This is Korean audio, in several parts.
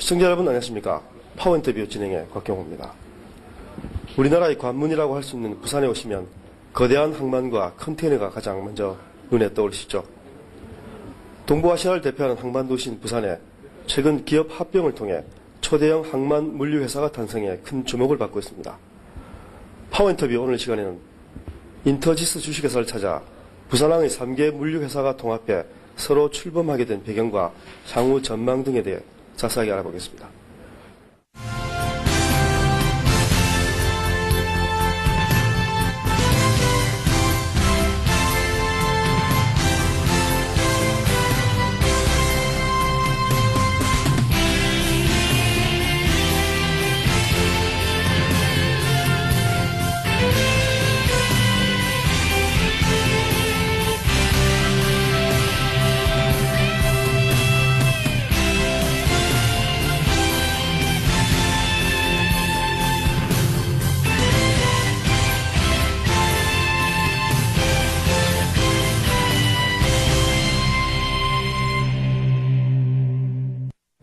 시청자 여러분 안녕하십니까. 파워인터뷰 진행의 곽경호입니다. 우리나라의 관문이라고 할 수 있는 부산에 오시면 거대한 항만과 컨테이너가 가장 먼저 눈에 떠오르시죠. 동부아시아를 대표하는 항만도시인 부산에 최근 기업 합병을 통해 초대형 항만 물류회사가 탄생해 큰 주목을 받고 있습니다. 파워인터뷰 오늘 시간에는 인터지스 주식회사를 찾아 부산항의 3개 물류회사가 통합해 서로 출범하게 된 배경과 향후 전망 등에 대해 자세하게 알아보겠습니다.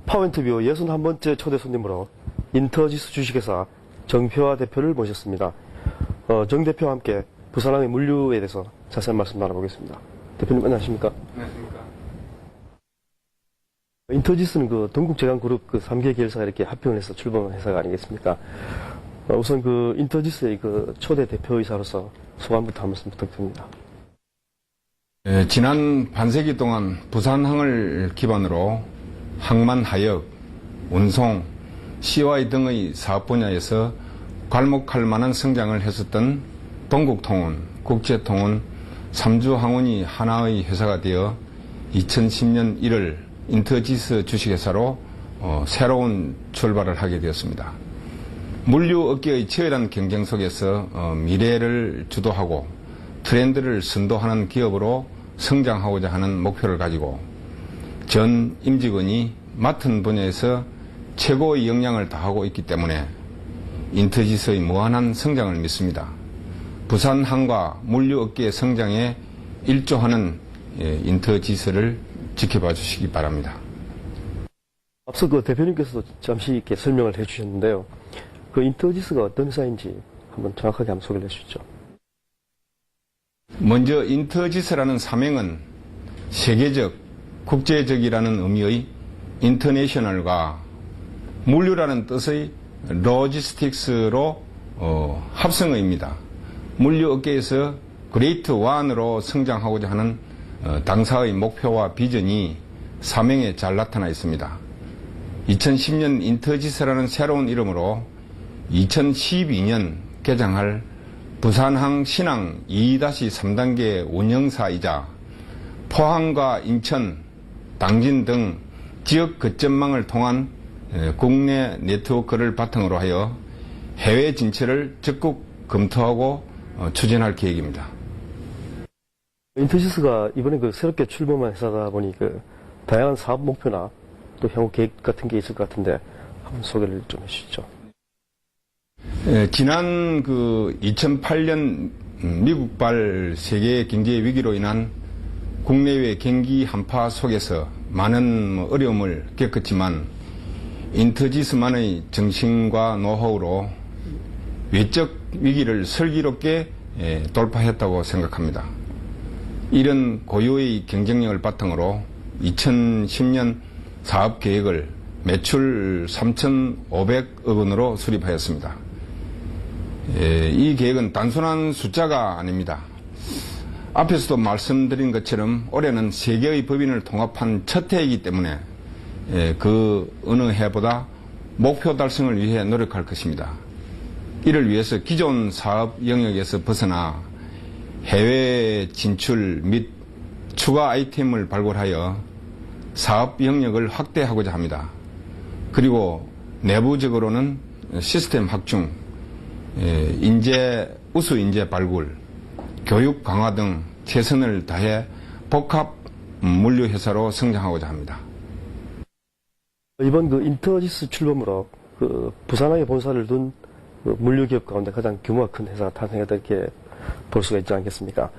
파워인터뷰 61번째 초대 손님으로 인터지스 주식회사 정표화 대표를 모셨습니다. 정 대표와 함께 부산항의 물류에 대해서 자세한 말씀 나눠보겠습니다. 대표님 안녕하십니까? 안녕하십니까? 인터지스는 그 동국제강그룹 그 3개 계열사가 이렇게 합병을 해서 출범한 회사가 아니겠습니까? 우선 그 인터지스의 그 초대 대표이사로서 소감부터 한 말씀 부탁드립니다. 지난 반세기 동안 부산항을 기반으로 항만 하역, 운송, CY 등의 사업 분야에서 괄목할 만한 성장을 했었던 동국통운, 국제통운, 삼주항운이 하나의 회사가 되어 2010년 1월 인터지스 주식회사로 새로운 출발을 하게 되었습니다. 물류업계의 치열한 경쟁 속에서 미래를 주도하고 트렌드를 선도하는 기업으로 성장하고자 하는 목표를 가지고 전 임직원이 맡은 분야에서 최고의 역량을 다하고 있기 때문에 인터지스의 무한한 성장을 믿습니다. 부산항과 물류업계의 성장에 일조하는 인터지스를 지켜봐 주시기 바랍니다. 앞서 그 대표님께서도 잠시 이렇게 설명을 해주셨는데요. 그 인터지스가 어떤 회사인지 한번 정확하게 한번 소개를 해주시죠. 먼저 인터지스라는 사명은 세계적, 국제적이라는 의미의 인터내셔널과 물류라는 뜻의 로지스틱스로 합성어입니다. 물류업계에서 그레이트 원으로 성장하고자 하는 당사의 목표와 비전이 사명에 잘 나타나 있습니다. 2010년 인터지스라는 새로운 이름으로 2012년 개장할 부산항 신항 2-3단계 운영사이자 포항과 인천, 당진 등 지역 거점망을 통한 국내 네트워크를 바탕으로 하여 해외 진출을 적극 검토하고 추진할 계획입니다. 인터지스가 이번에 그 새롭게 출범한 회사다 보니 그 다양한 사업 목표나 또 향후 계획 같은 게 있을 것 같은데 한번 소개를 좀 해주시죠. 지난 그 2008년 미국발 세계 경제 위기로 인한 국내외 경기 한파 속에서 많은 어려움을 겪었지만 인터지스만의 정신과 노하우로 외적 위기를 슬기롭게 돌파했다고 생각합니다. 이런 고유의 경쟁력을 바탕으로 2010년 사업 계획을 매출 3,500억 원으로 수립하였습니다. 이 계획은 단순한 숫자가 아닙니다. 앞에서도 말씀드린 것처럼 올해는 세계의 법인을 통합한 첫 해이기 때문에 그 어느 해보다 목표 달성을 위해 노력할 것입니다. 이를 위해서 기존 사업 영역에서 벗어나 해외 진출 및 추가 아이템을 발굴하여 사업 영역을 확대하고자 합니다. 그리고 내부적으로는 시스템 확충, 우수 인재 발굴, 교육 강화 등 최선을 다해 복합 물류회사로 성장하고자 합니다. 이번 그 인터지스 출범으로 그 부산항에 본사를 둔 그 물류기업 가운데 가장 규모가 큰 회사가 탄생했다 이렇게 볼 수가 있지 않겠습니까?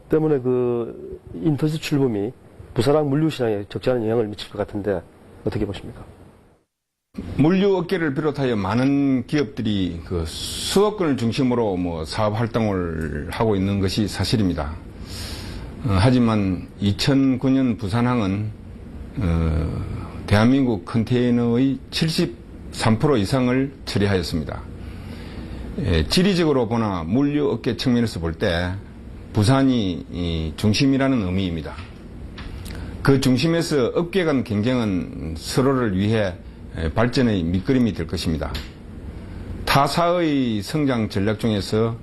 때문에 그 인터지스 출범이 부산항 물류시장에 적지 않은 영향을 미칠 것 같은데 어떻게 보십니까? 물류 업계를 비롯하여 많은 기업들이 그 수도권을 중심으로 사업 활동을 하고 있는 것이 사실입니다. 하지만 2009년 부산항은 대한민국 컨테이너의 73% 이상을 처리하였습니다. 지리적으로 보나 물류 업계 측면에서 볼 때 부산이 중심이라는 의미입니다. 그 중심에서 업계 간 경쟁은 서로를 위해 발전의 밑거름이 될 것입니다. 타사의 성장 전략 중에서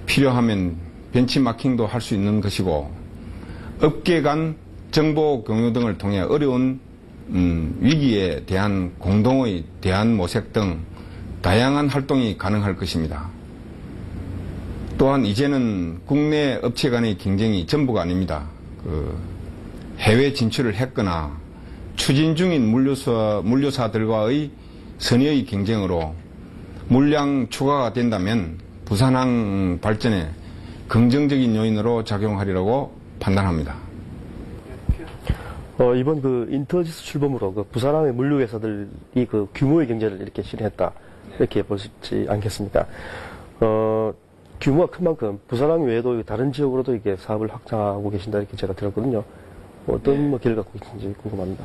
필요하면 벤치마킹도 할 수 있는 것이고, 업계 간 정보 공유 등을 통해 어려운 위기에 대한 공동의 대안 모색 등 다양한 활동이 가능할 것입니다. 또한 이제는 국내 업체 간의 경쟁이 전부가 아닙니다. 해외 진출을 했거나 추진 중인 물류사들과의 선의의 경쟁으로 물량 추가가 된다면 부산항 발전에 긍정적인 요인으로 작용하리라고 판단합니다. 이번 인터지스 출범으로 부산항의 물류회사들이 규모의 경제를 이렇게 실현했다, 이렇게 볼 수 있지 않겠습니까? 규모가 큰 만큼 부산항 외에도 다른 지역으로도 이게 사업을 확장하고 계신다, 이렇게 제가 들었거든요. 어떤 길을 갖고 계신지 궁금합니다.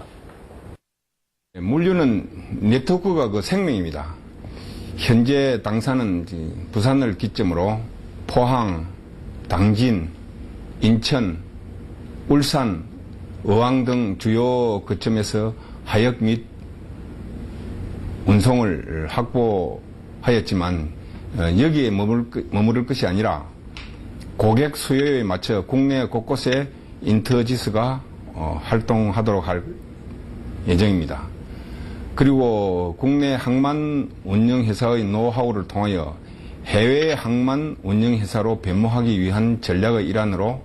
물류는 네트워크가 생명입니다. 현재 당사는 부산을 기점으로 포항, 당진, 인천, 울산, 어항 등 주요 거점에서 하역 및 운송을 확보하였지만 여기에 머무를 것이 아니라 고객 수요에 맞춰 국내 곳곳에 인터지스가 활동하도록 할 예정입니다. 그리고 국내 항만 운영회사의 노하우를 통하여 해외 항만 운영회사로 변모하기 위한 전략의 일환으로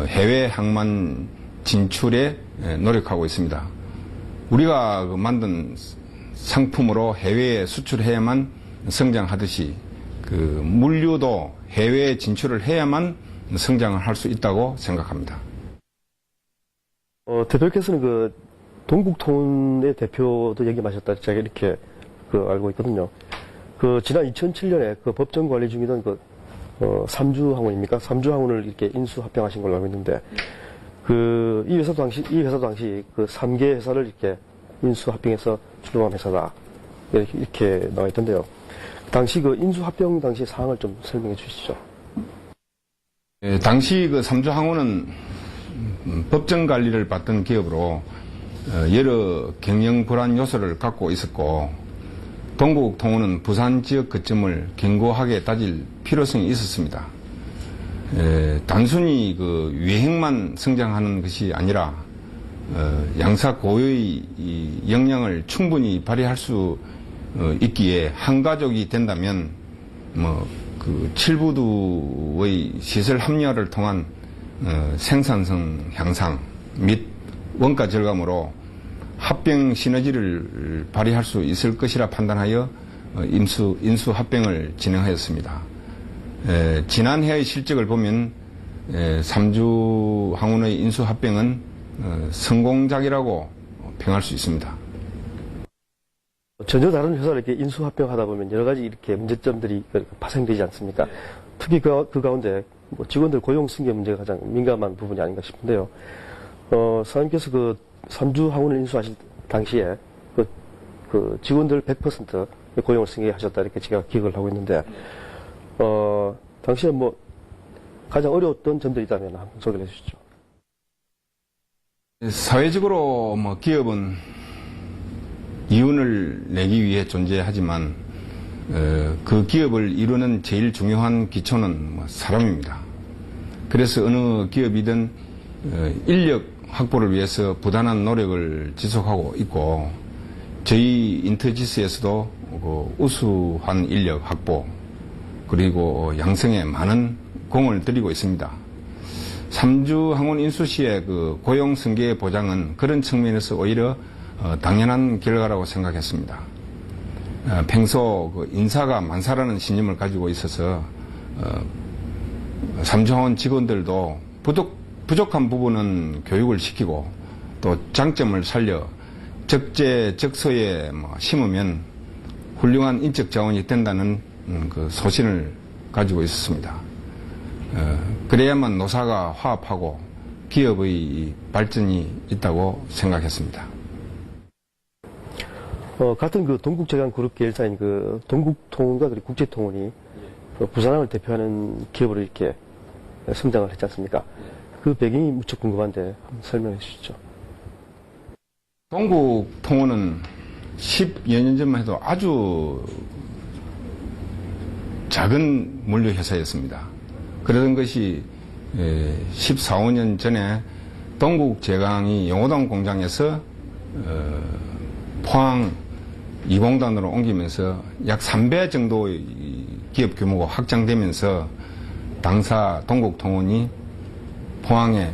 해외 항만 진출에 노력하고 있습니다. 우리가 만든 상품으로 해외에 수출해야만 성장하듯이 물류도 해외에 진출을 해야만 성장을 할 수 있다고 생각합니다. 대표께서는 동국통운의 대표도 역임하셨다, 제가 이렇게 알고 있거든요. 지난 2007년에 법정 관리 중이던 삼주항운입니까? 삼주항운을 이렇게 인수합병하신 걸로 알고 있는데, 이 회사도 당시 3개 회사를 이렇게 인수합병해서 출범한 회사다, 이렇게 나와 있던데요. 당시 인수합병 당시 상황을 좀 설명해 주시죠. 당시 삼주항운은 법정 관리를 받던 기업으로 여러 경영 불안 요소를 갖고 있었고, 동국통운은 부산 지역 거점을 견고하게 따질 필요성이 있었습니다. 단순히 유행만 성장하는 것이 아니라 양사 고유의 역량을 충분히 발휘할 수 있기에 한 가족이 된다면 칠부두의 시설 합리화를 통한 생산성 향상 및 원가 절감으로 합병 시너지를 발휘할 수 있을 것이라 판단하여 인수 합병을 진행하였습니다. 지난해의 실적을 보면 삼주항운의 인수 합병은 성공작이라고 평할 수 있습니다. 전혀 다른 회사를 이렇게 인수합병하다 보면 여러 가지 이렇게 문제점들이 파생되지 않습니까? 특히 그 가운데 직원들 고용 승계 문제가 가장 민감한 부분이 아닌가 싶은데요. 사장님께서 삼주항운을 인수하실 당시에 직원들 100% 고용을 승계하셨다, 이렇게 제가 기억을 하고 있는데, 당시에 가장 어려웠던 점들이 있다면 한번 소개를 해 주시죠. 사회적으로 기업은 이윤을 내기 위해 존재하지만 그 기업을 이루는 제일 중요한 기초는 사람입니다. 그래서 어느 기업이든 인력 확보를 위해서 부단한 노력을 지속하고 있고, 저희 인터지스에서도 우수한 인력 확보 그리고 양성에 많은 공을 들이고 있습니다. 삼주항운 인수 시의 고용 승계 보장은 그런 측면에서 오히려 당연한 결과라고 생각했습니다. 평소 인사가 만사라는 신념을 가지고 있어서 삼주항운 직원들도 부족한 부분은 교육을 시키고 또 장점을 살려 적재적소에 심으면 훌륭한 인적 자원이 된다는 그 소신을 가지고 있었습니다. 그래야만 노사가 화합하고 기업의 발전이 있다고 생각했습니다. 같은 그 동국제강 그룹 계열사인 그 동국통운과 그리고 국제통운이 그 부산항을 대표하는 기업으로 이렇게 성장을 했지 않습니까? 그 배경이 무척 궁금한데 한번 설명해 주시죠. 동국통운은 10여 년 전만 해도 아주 작은 물류 회사였습니다. 그러던 것이 14, 15년 전에 동국제강이 용호동 공장에서 포항 2공단으로 옮기면서 약 3배 정도의 기업 규모가 확장되면서 당사 동국통운이 포항에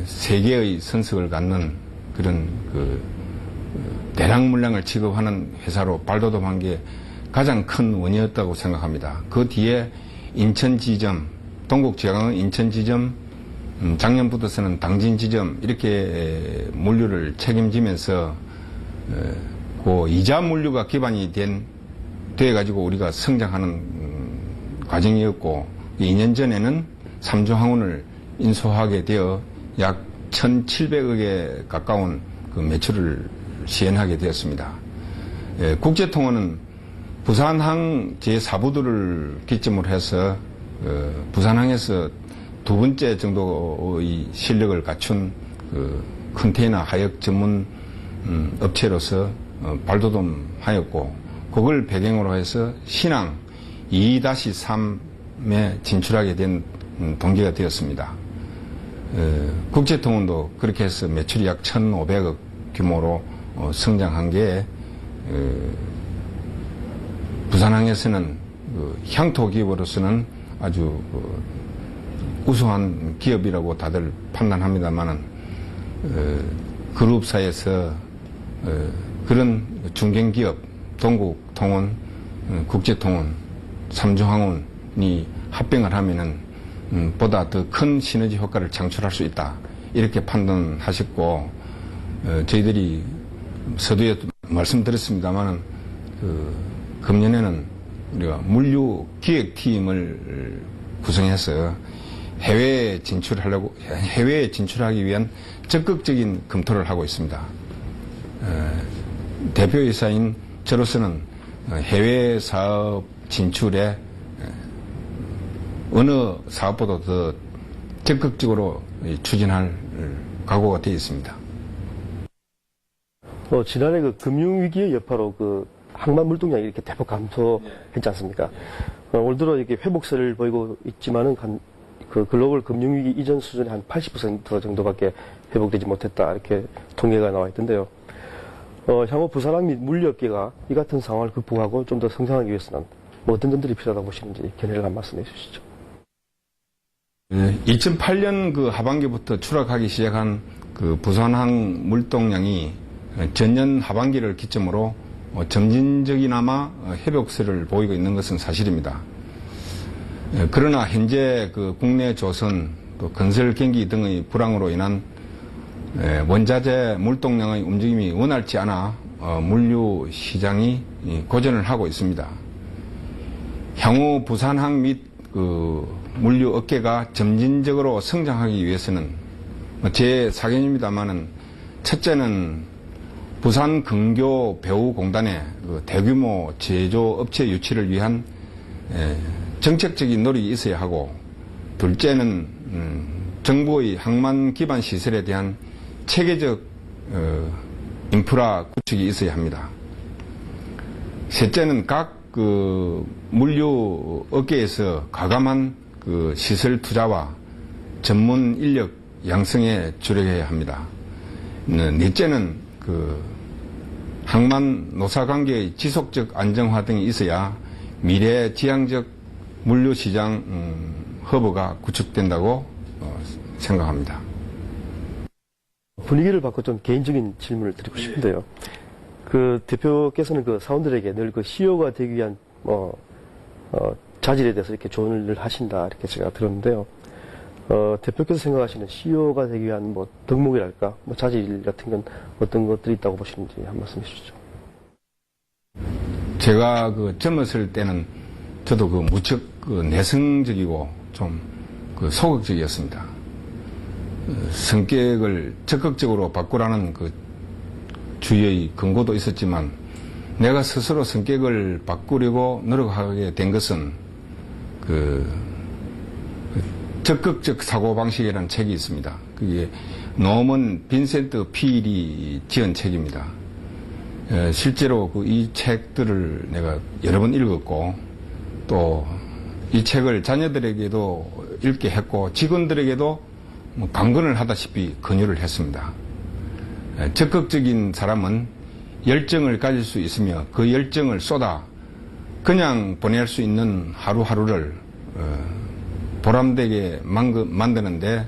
세계의 선석을 갖는 그런 대량 물량을 취급하는 회사로 발돋움한 게 가장 큰 원인이었다고 생각합니다. 그 뒤에 인천지점, 동국제강은 인천지점, 작년부터서는 당진지점 이렇게 물류를 책임지면서 그 이자 물류가 기반이 돼가지고 우리가 성장하는 과정이었고 2년 전에는 삼주항운을 인수하게 되어 약 1,700억에 가까운 그 매출을 시행하게 되었습니다. 국제통운은 부산항 제4부도를 기점으로 해서 부산항에서 두 번째 정도의 실력을 갖춘 그 컨테이너 하역 전문 업체로서 발돋움하였고 그걸 배경으로 해서 신항 2-3에 진출하게 된 동기가 되었습니다. 국제통운도 그렇게 해서 매출이 약 1,500억 규모로 성장한 게 부산항에서는 향토 기업으로서는 아주 우수한 기업이라고 다들 판단합니다만은 그룹사에서 그런 중견기업 동국통운, 국제통운, 삼주항운이 합병을 하면은 보다 더 큰 시너지 효과를 창출할 수 있다 이렇게 판단하셨고 저희들이 서두에 말씀드렸습니다만은 금년에는 우리가 물류 기획팀을 구성해서 해외에 진출하기 위한 적극적인 검토를 하고 있습니다. 대표이사인 저로서는 해외 사업 진출에 어느 사업보다 더 적극적으로 추진할 각오가 되어 있습니다. 지난해 그 금융위기의 여파로 그 항만 물동량이 이렇게 대폭 감소했지 않습니까? 올 들어 이렇게 회복세를 보이고 있지만은 그 글로벌 금융위기 이전 수준의 한 80% 정도밖에 회복되지 못했다 이렇게 통계가 나와 있던데요. 향후 부산항 및 물류업계가 이 같은 상황을 극복하고 좀 더 성장하기 위해서는 뭐 어떤 점들이 필요하다고 보시는지 견해를 한 말씀해 주시죠. 2008년 그 하반기부터 추락하기 시작한 그 부산항 물동량이 전년 하반기를 기점으로 점진적이나마 회복세를 보이고 있는 것은 사실입니다. 그러나 현재 그 국내 조선 또 건설 경기 등의 불황으로 인한 원자재 물동량의 움직임이 원활치 않아 물류 시장이 고전을 하고 있습니다. 향후 부산항 및 그 물류 업계가 점진적으로 성장하기 위해서는 제 사견입니다만은 첫째는 부산 근교 배후공단의 그 대규모 제조업체 유치를 위한 정책적인 노력이 있어야 하고 둘째는 정부의 항만 기반 시설에 대한 체계적 인프라 구축이 있어야 합니다. 셋째는 각 그 물류 업계에서 과감한 그 시설 투자와 전문 인력 양성에 주력해야 합니다. 넷째는 그 항만 노사 관계의 지속적 안정화 등이 있어야 미래 지향적 물류 시장 허브가 구축된다고 생각합니다. 분위기를 바꿔 좀 개인적인 질문을 드리고 싶은데요. 그 대표께서는 그 사원들에게 늘 그 CEO가 되기 위한 자질에 대해서 이렇게 조언을 하신다 이렇게 제가 들었는데요. 대표께서 생각하시는 CEO가 되기 위한 뭐 덕목이랄까, 뭐 자질 같은 건 어떤 것들이 있다고 보시는지 한 말씀 해주시죠. 제가 그 젊었을 때는 저도 그 무척 그 내성적이고 좀 그 소극적이었습니다. 성격을 적극적으로 바꾸라는 그 주의의 근거도 있었지만 내가 스스로 성격을 바꾸려고 노력하게 된 것은 그 적극적 사고방식이라는 책이 있습니다. 그게 노먼 빈센트 필이 지은 책입니다. 실제로 이 책들을 내가 여러 번 읽었고 또 이 책을 자녀들에게도 읽게 했고 직원들에게도 강권을 하다시피 권유를 했습니다. 적극적인 사람은 열정을 가질 수 있으며 그 열정을 쏟아 그냥 보낼 수 있는 하루하루를 보람되게 만드는데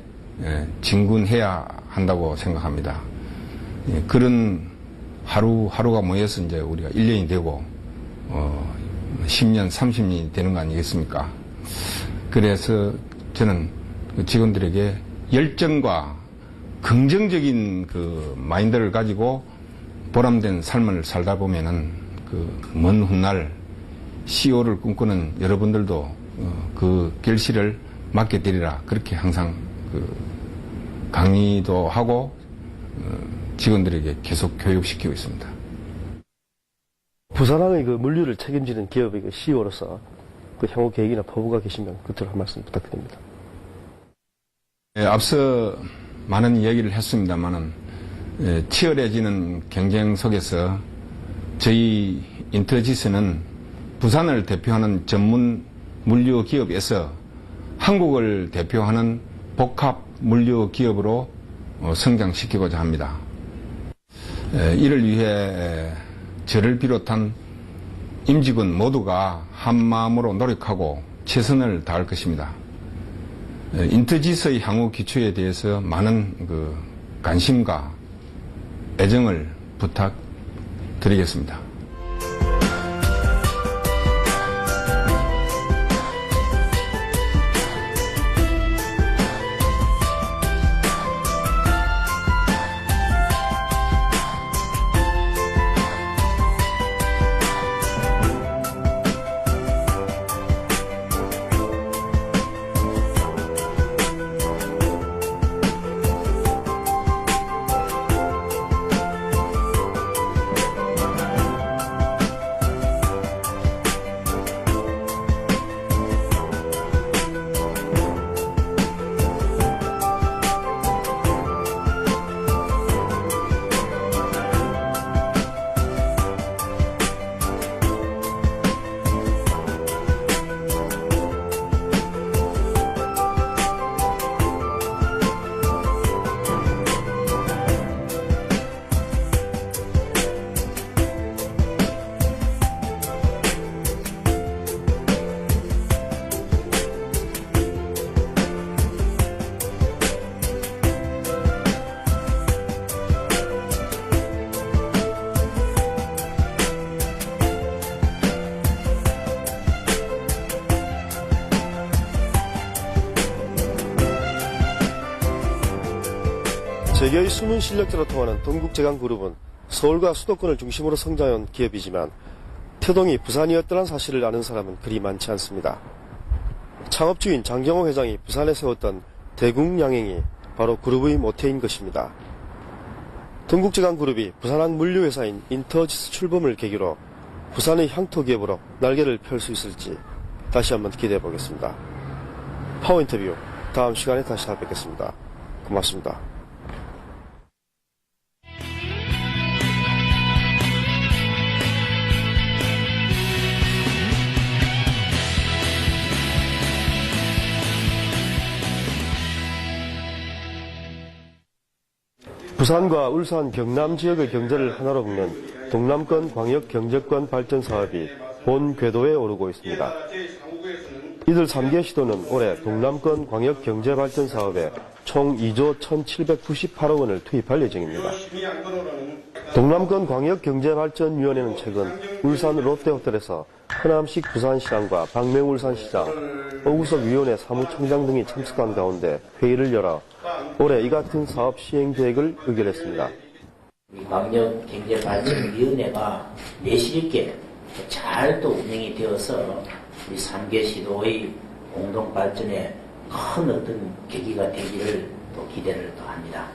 진군해야 한다고 생각합니다. 그런 하루하루가 모여서 이제 우리가 1년이 되고 10년, 30년이 되는 거 아니겠습니까? 그래서 저는 직원들에게 열정과 긍정적인 그 마인드를 가지고 보람된 삶을 살다 보면은 그 먼 훗날 CEO를 꿈꾸는 여러분들도 그 결실을 맡게 되리라. 그렇게 항상 그 강의도 하고 직원들에게 계속 교육시키고 있습니다. 부산항의 그 물류를 책임지는 기업의 그 CEO로서 그 향후 계획이나 포부가 계시면 그대로 한 말씀 부탁드립니다. 앞서 많은 이야기를 했습니다만은 치열해지는 경쟁 속에서 저희 인터지스는 부산을 대표하는 전문 물류 기업에서 한국을 대표하는 복합 물류 기업으로 성장시키고자 합니다. 이를 위해 저를 비롯한 임직원 모두가 한마음으로 노력하고 최선을 다할 것입니다. 인터지스의 향후 기초에 대해서 많은 그 관심과 애정을 부탁드리겠습니다. 세계의 숨은 실력자로 통하는 동국제강그룹은 서울과 수도권을 중심으로 성장한 기업이지만 태동이 부산이었다는 사실을 아는 사람은 그리 많지 않습니다. 창업주인 장경호 회장이 부산에 세웠던 대국양행이 바로 그룹의 모태인 것입니다. 동국제강그룹이 부산항 물류회사인 인터지스 출범을 계기로 부산의 향토기업으로 날개를 펼 수 있을지 다시 한번 기대해 보겠습니다. 파워인터뷰 다음 시간에 다시 찾아뵙겠습니다. 고맙습니다. 부산과 울산, 경남 지역의 경제를 하나로 묶는 동남권 광역 경제권 발전 사업이 본 궤도에 오르고 있습니다. 이들 3개 시도는 올해 동남권 광역 경제 발전 사업에 총 2조 1,798억 원을 투입할 예정입니다. 동남권 광역경제발전위원회는 최근 울산 롯데호텔에서 허남식 부산시장과 박명울산시장, 오구석 위원회 사무총장 등이 참석한 가운데 회의를 열어 올해 이 같은 사업 시행 계획을 의결했습니다. 우리 광역경제발전위원회가 내실 있게 잘 또 운영이 되어서 우리 3개 시도의 공동발전에 큰 어떤 계기가 되기를 또 기대를 또 합니다.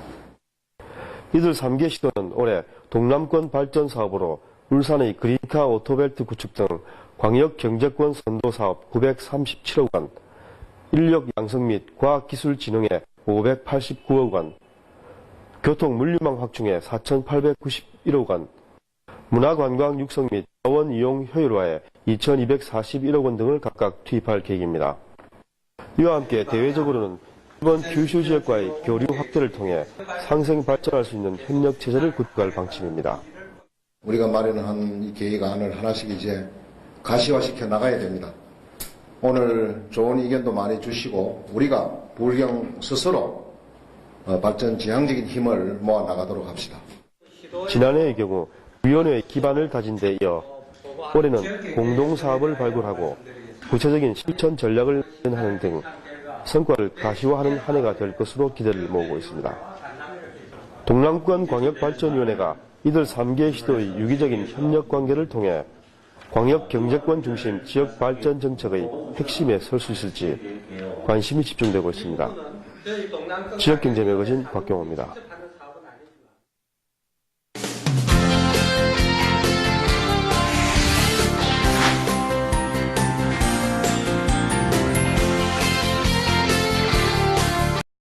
이들 3개 시도는 올해 동남권 발전 사업으로 울산의 그린카 오토벨트 구축 등 광역 경제권 선도 사업 937억 원, 인력 양성 및 과학기술 진흥에 589억 원, 교통 물류망 확충에 4,891억 원, 문화관광 육성 및 자원 이용 효율화에 2,241억 원 등을 각각 투입할 계획입니다. 이와 함께 대외적으로는 이번 규슈 지역과의 교류 확대를 통해 상생 발전할 수 있는 협력 체제를 구축할 방침입니다. 우리가 마련한 이 계획안을 하나씩 이제 가시화시켜 나가야 됩니다. 오늘 좋은 의견도 많이 주시고 우리가 부울경 스스로 발전 지향적인 힘을 모아 나가도록 합시다. 지난해의 경우 위원회의 기반을 다진 데 이어 올해는 공동사업을 발굴하고 구체적인 실천 전략을 마련하는 등 성과를 가시화하는 한 해가 될 것으로 기대를 모으고 있습니다. 동남권 광역발전위원회가 이들 3개 시도의 유기적인 협력관계를 통해 광역경제권 중심 지역발전 정책의 핵심에 설 수 있을지 관심이 집중되고 있습니다. 지역경제매거진 박경호입니다.